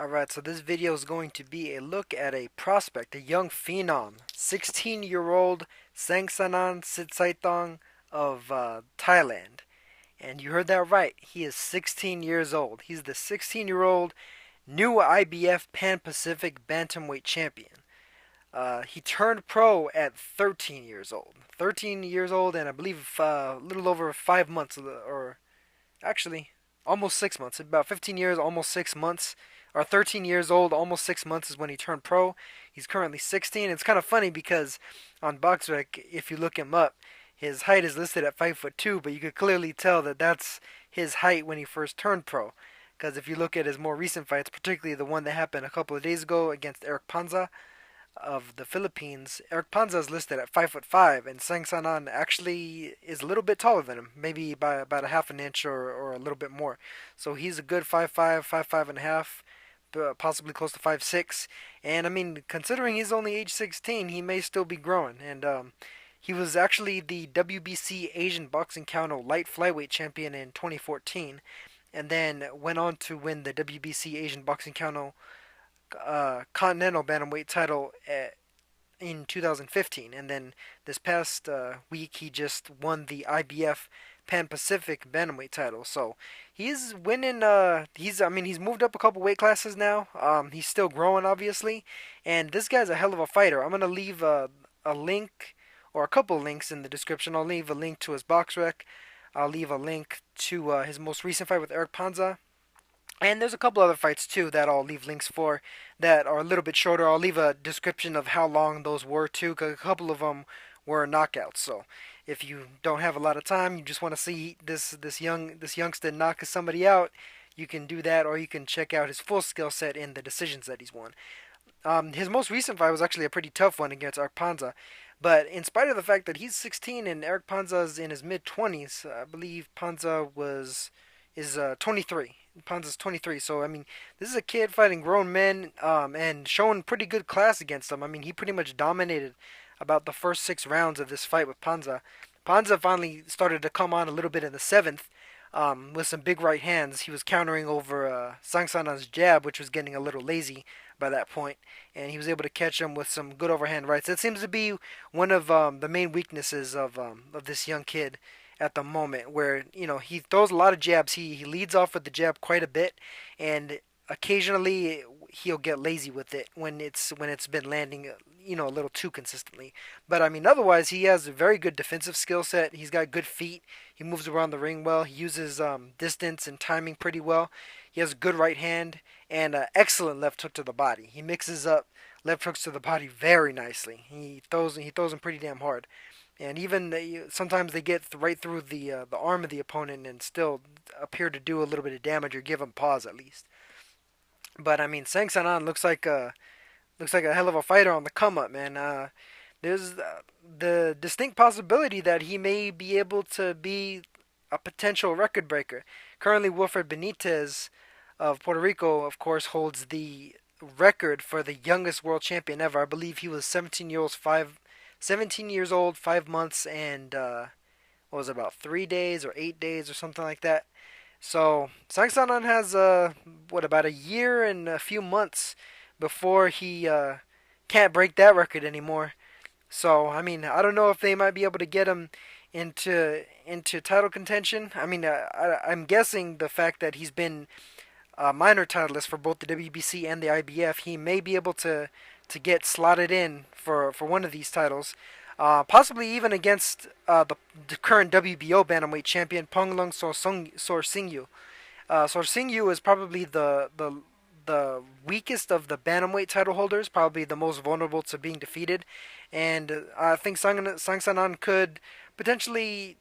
Alright, so this video is going to be a look at a prospect, a young phenom, 16-year-old Saenganan Sithsaithong of Thailand. And you heard that right, he is 16 years old. He's the 16-year-old new IBF Pan-Pacific Bantamweight champion. He turned pro at 13 years old. 13 years old and I believe a little over 5 months, or actually almost 6 months, about 15 years, almost 6 months, or 13 years old, almost 6 months is when he turned pro. He's currently 16. It's kind of funny because on BoxRec, if you look him up, his height is listed at 5'2", but you could clearly tell that that's his height when he first turned pro. Because if you look at his more recent fights, particularly the one that happened a couple of days ago against Eric Panza of the Philippines, Eric Panza is listed at 5'5", and Saenganan actually is a little bit taller than him, maybe by about a half an inch or a little bit more. So he's a good 5'5", 5'5.5", possibly close to 5'6". And I mean, considering he's only age 16, he may still be growing. And he was actually the WBC Asian Boxing Council Light Flyweight champion in 2014, and then went on to win the WBC Asian Boxing Council Continental Bantamweight title in 2015, and then this past week he just won the IBF Pan Pacific Bantamweight title. So he's winning. He's moved up a couple weight classes now. He's still growing, obviously, and this guy's a hell of a fighter. I'm gonna leave a link or a couple links in the description. I'll leave a link to his box rec. I'll leave a link to his most recent fight with Eric Panza. And there's a couple other fights too that I'll leave links for that are a little bit shorter. I'll leave a description of how long those were too, because a couple of them were knockouts. So if you don't have a lot of time, you just want to see this youngster knock somebody out, you can do that, or you can check out his full skill set in the decisions that he's won. His most recent fight was actually a pretty tough one against Eric Panza. But in spite of the fact that he's 16 and Eric Panza's in his mid 20s, I believe Panza is 23. Panza's 23, so I mean, this is a kid fighting grown men, and showing pretty good class against them. I mean, he pretty much dominated about the first 6 rounds of this fight with Panza. Panza finally started to come on a little bit in the seventh, with some big right hands. He was countering over Saenganan's jab, which was getting a little lazy by that point, and he was able to catch him with some good overhand rights. That seems to be one of the main weaknesses of this young kid at the moment, where he throws a lot of jabs. He leads off with the jab quite a bit, and occasionally he'll get lazy with it when it's been landing a little too consistently. But I mean, otherwise he has a very good defensive skill set. He's got good feet. He moves around the ring well. He uses distance and timing pretty well. He has a good right hand and an excellent left hook to the body. He mixes up left hooks to the body very nicely. He throws them pretty damn hard, and even sometimes they get right through the arm of the opponent and still appear to do a little bit of damage or give him pause at least. But I mean, Saenganan looks like a hell of a fighter on the come up, man. There's the distinct possibility that he may be able to be a potential record breaker. Currently, Wilfred Benitez of Puerto Rico, of course, holds the record for the youngest world champion ever. I believe he was 17 years old, 5 months, and what was it, about 3 days or 8 days or something like that. So Saenganan has about a year and a few months before he can't break that record anymore. So I mean, I don't know if they might be able to get him into title contention. I mean, I'm guessing the fact that he's been a minor titleist for both the WBC and the IBF, he may be able to get slotted in for one of these titles. Possibly even against the current WBO bantamweight champion Ponglong Sorsingyu. Sorsingyu is probably the weakest of the bantamweight title holders, probably the most vulnerable to being defeated, and I think Saenganan could potentially,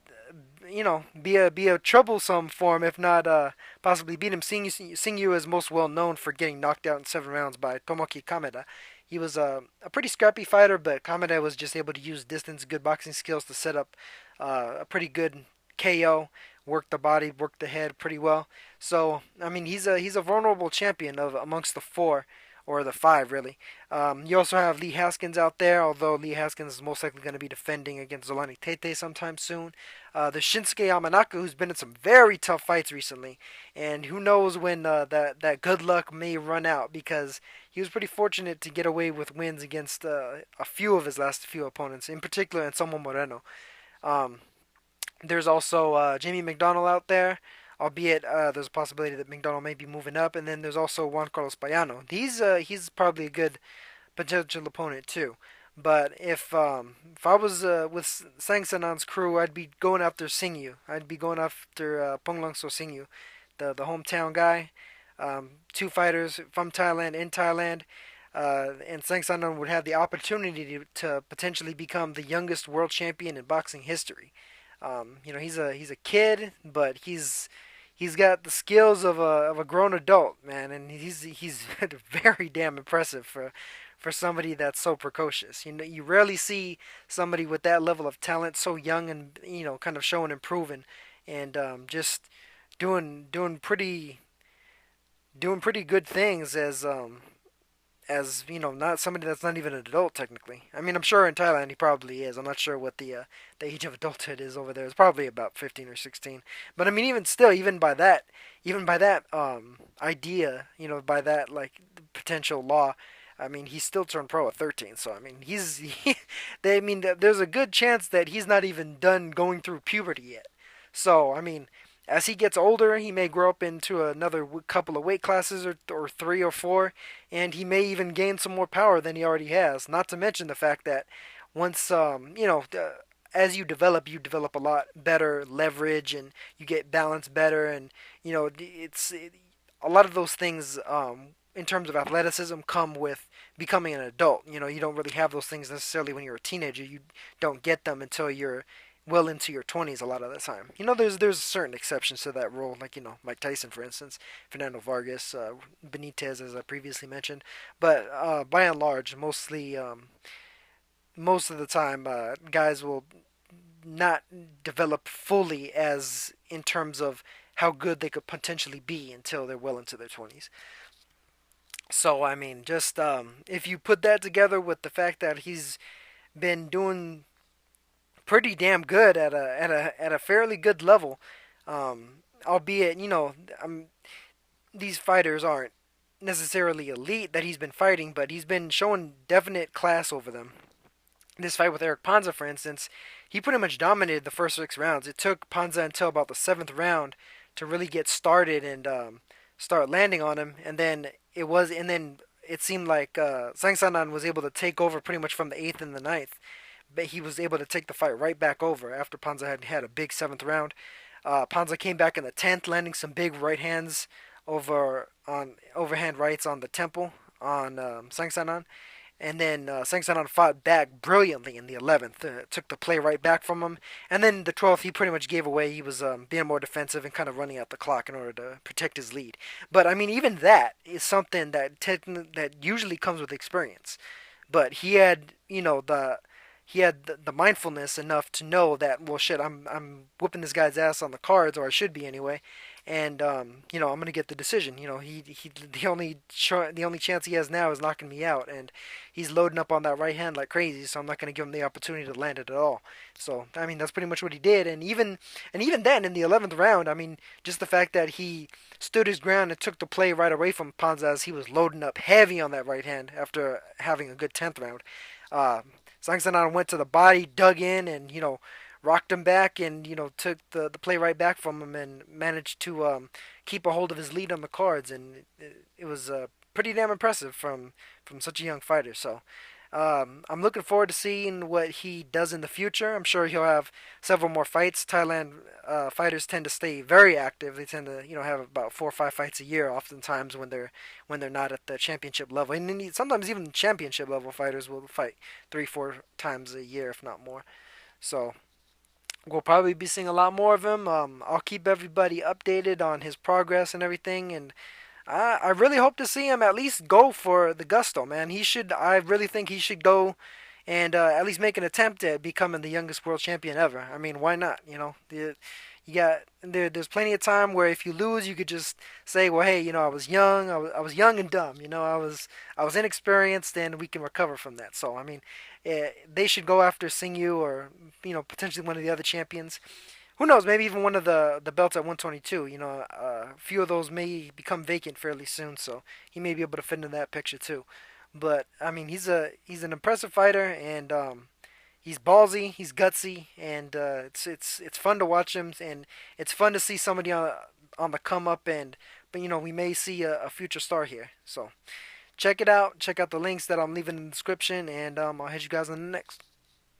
be a troublesome for him, if not possibly beat him. Singyu is most well known for getting knocked out in 7 rounds by Tomoki Kameda. He was a pretty scrappy fighter, but Kameda was just able to use distance, good boxing skills to set up a pretty good KO, work the body, work the head pretty well. So I mean, he's a vulnerable champion of amongst the four, or the five really. You also have Lee Haskins out there, although Lee Haskins is most likely going to be defending against Zolani Tete sometime soon. There's Shinsuke Yamanaka, who's been in some very tough fights recently, and who knows when that good luck may run out, because he was pretty fortunate to get away with wins against a few of his last few opponents, in particular Anselmo Moreno. Um, there's also Jamie McDonald out there, albeit there's a possibility that McDonald may be moving up, and then there's also Juan Carlos Payano. He's probably a good potential opponent too. But if I was with Sang Sanan's crew, I'd be going after Singyu. I'd be going after Ponglang So Singyu, the hometown guy. Two fighters from Thailand in Thailand, and Sang Sanan would have the opportunity to potentially become the youngest world champion in boxing history. He's a kid, but he's got the skills of a grown adult, man, and he's very damn impressive for somebody that's so precocious. You rarely see somebody with that level of talent so young and kind of showing and proving, and just doing pretty good things as not somebody that's not even an adult technically. I mean, I'm sure in Thailand he probably is. I'm not sure what the age of adulthood is over there. It's probably about 15 or 16. But I mean, even still, even by that idea, by that like potential law, I mean, he still turned pro at 13. So I mean, I mean, there's a good chance that he's not even done going through puberty yet. So I mean, as he gets older, he may grow up into another couple of weight classes, or three or four, and he may even gain some more power than he already has. Not to mention the fact that once, as you develop a lot better leverage, and you get balance better, and a lot of those things, in terms of athleticism, come with becoming an adult. You don't really have those things necessarily when you're a teenager. You don't get them until you're well into your 20s a lot of the time. There's certain exceptions to that rule, like Mike Tyson, for instance, Fernando Vargas, Benitez, as I previously mentioned. But by and large, most of the time, guys will not develop fully as in terms of how good they could potentially be until they're well into their 20s. So I mean, just if you put that together with the fact that he's been doing pretty damn good at a fairly good level. Albeit, these fighters aren't necessarily elite that he's been fighting, but he's been showing definite class over them. This fight with Eric Panza, for instance, he pretty much dominated the first 6 rounds. It took Panza until about the seventh round to really get started and start landing on him, and then it seemed like Sang Sanan was able to take over pretty much from the eighth and the ninth. But he was able to take the fight right back over after Panza had a big seventh round. Panza came back in the 10th, landing some big right hands overhand rights on the temple on Sang Sanan. And then Sang Sanan fought back brilliantly in the 11th, took the play right back from him. And then the 12th, he pretty much gave away. He was being more defensive and kind of running out the clock in order to protect his lead. But I mean, even that is something that usually comes with experience. But he had, the mindfulness enough to know that, well, shit, I'm whooping this guy's ass on the cards, or I should be anyway, and I'm gonna get the decision. The only chance he has now is knocking me out, and he's loading up on that right hand like crazy. So I'm not gonna give him the opportunity to land it at all. So I mean, that's pretty much what he did, and even then in the 11th round, I mean, just the fact that he stood his ground and took the play right away from Panza as he was loading up heavy on that right hand after having a good 10th round. Sang Sanan went to the body, dug in, and rocked him back, and took the play right back from him, and managed to keep a hold of his lead on the cards, and it was pretty damn impressive from such a young fighter. So I'm looking forward to seeing what he does in the future. I'm sure he'll have several more fights. Thailand fighters tend to stay very active. They tend to have about 4 or 5 fights a year, oftentimes when they're not at the championship level. And then sometimes even championship level fighters will fight 3 or 4 times a year, if not more. So we'll probably be seeing a lot more of him. I'll keep everybody updated on his progress and everything, and I really hope to see him at least go for the gusto, man. I really think he should go and at least make an attempt at becoming the youngest world champion ever. I mean, why not? There's plenty of time where if you lose, you could just say, well, hey, I was young, I was young and dumb, I was inexperienced, and we can recover from that. So I mean, they should go after Singyu or potentially one of the other champions. Who knows? Maybe even one of the belts at 122. A few of those may become vacant fairly soon, so he may be able to fit into that picture too. But I mean, he's an impressive fighter, and he's ballsy, he's gutsy, and it's fun to watch him, and it's fun to see somebody on the come up, and but we may see a future star here. So check it out. Check out the links that I'm leaving in the description, and I'll hit you guys on the next.